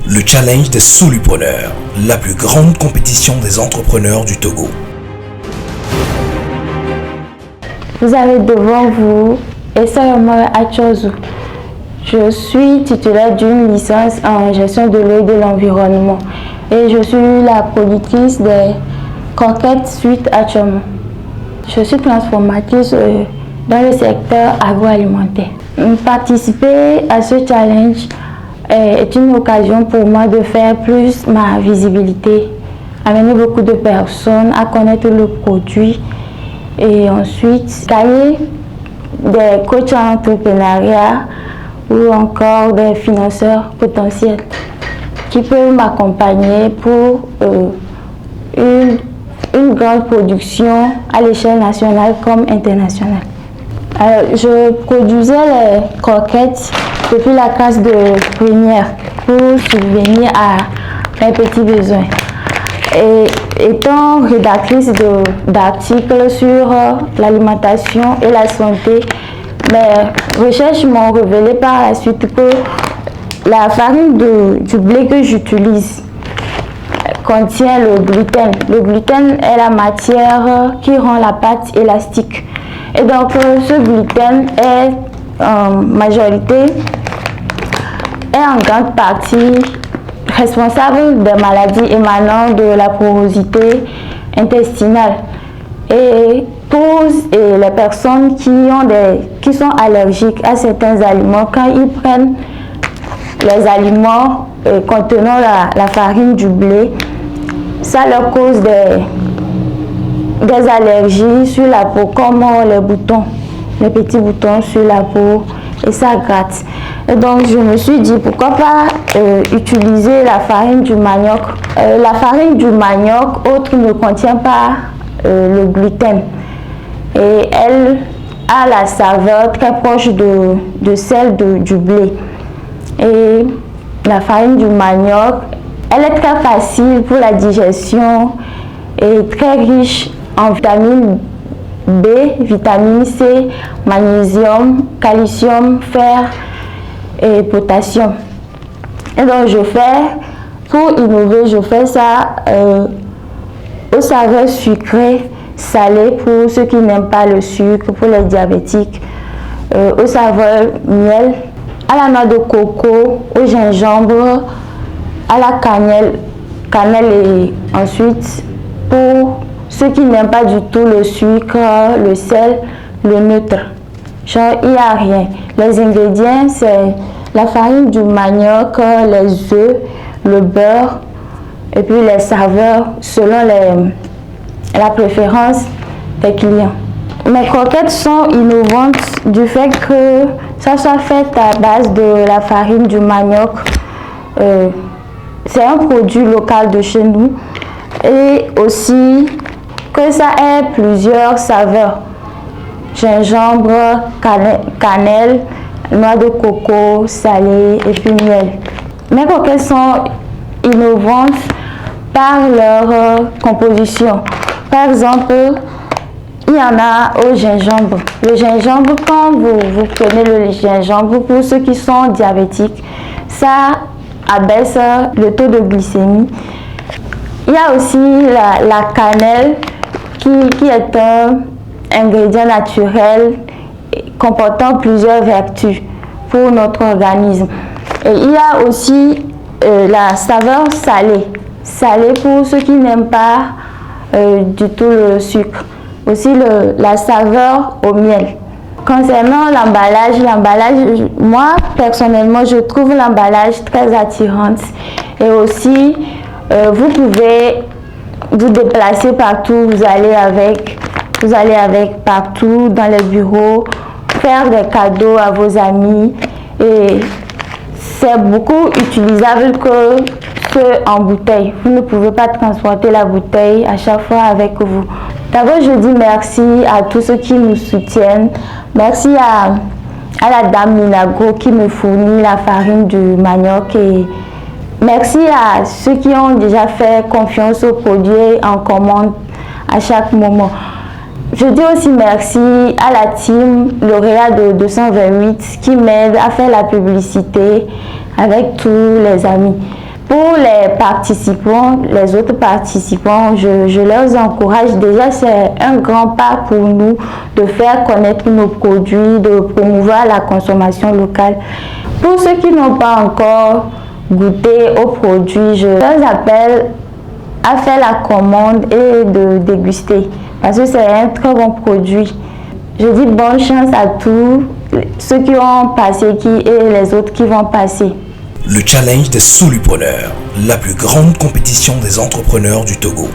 Le challenge des solupreneurs, la plus grande compétition des entrepreneurs du Togo. Vous avez devant vous Essayoma Achozu. Je suis titulaire d'une licence en gestion de l'eau et de l'environnement et je suis la productrice des croquettes suite Achomo. Je suis transformatrice dans le secteur agroalimentaire. Participer à ce challenge est une occasion pour moi de faire plus ma visibilité, amener beaucoup de personnes à connaître le produit et ensuite gagner des coachs en entrepreneuriat ou encore des financeurs potentiels qui peuvent m'accompagner pour une grande production à l'échelle nationale comme internationale. Je produisais les croquettes depuis la classe de première pour subvenir à mes petits besoins. Et étant rédactrice d'articles sur l'alimentation et la santé, mes recherches m'ont révélé par la suite que la farine du blé que j'utilise contient le gluten. Le gluten est la matière qui rend la pâte élastique. Et donc ce gluten est en grande partie responsable des maladies émanant de la porosité intestinale. Et pour les personnes qui sont allergiques à certains aliments, quand ils prennent les aliments contenant la farine du blé, ça leur cause des allergies sur la peau, comme les boutons, les petits boutons sur la peau, et ça gratte. Et donc je me suis dit pourquoi pas utiliser la farine du manioc. La farine du manioc autre ne contient pas le gluten et elle a la saveur très proche de celle du blé. Et la farine du manioc, elle est très facile pour la digestion et très riche en vitamine B, vitamine C, magnésium, calcium, fer et potassium. Et donc pour innover, je fais ça aux saveurs sucrées, salées pour ceux qui n'aiment pas le sucre, pour les diabétiques, aux saveurs miel, à la noix de coco, au gingembre, à la cannelle et ensuite pour ceux qui n'aiment pas du tout le sucre, le sel, le neutre. Genre, il n'y a rien. Les ingrédients, c'est la farine du manioc, les œufs, le beurre et puis les saveurs selon la préférence des clients. Mes croquettes sont innovantes du fait que ça soit fait à base de la farine du manioc. C'est un produit local de chez nous et aussi que ça ait plusieurs saveurs, gingembre, cannelle, noix de coco, salée et puis miel. Mes croquettes sont innovantes par leur composition. Par exemple, il y en a au gingembre. Le gingembre, quand vous prenez le gingembre, pour ceux qui sont diabétiques, ça abaisse le taux de glycémie. Il y a aussi la cannelle qui est un ingrédient naturel comportant plusieurs vertus pour notre organisme. Et il y a aussi la saveur salée. Salée pour ceux qui n'aiment pas du tout le sucre. Aussi la saveur au miel. Concernant l'emballage, moi personnellement je trouve l'emballage très attirant et aussi vous pouvez vous déplacer partout, vous allez avec partout dans les bureaux, faire des cadeaux à vos amis et c'est beaucoup utilisable que en bouteille. Vous ne pouvez pas transporter la bouteille à chaque fois avec vous. D'abord, je dis merci à tous ceux qui nous soutiennent. Merci à la dame Minago qui me fournit la farine du manioc et merci à ceux qui ont déjà fait confiance aux produits en commande à chaque moment. Je dis aussi merci à la team lauréat de 228 qui m'aide à faire la publicité avec tous les amis. Pour les participants, les autres participants, je leur encourage déjà, c'est un grand pas pour nous de faire connaître nos produits, de promouvoir la consommation locale. Pour ceux qui n'ont pas encore goûté aux produits, je leur appelle à faire la commande et de déguster parce que c'est un très bon produit. Je dis bonne chance à tous ceux qui ont passé et les autres qui vont passer. Le challenge des solupreneurs, la plus grande compétition des entrepreneurs du Togo.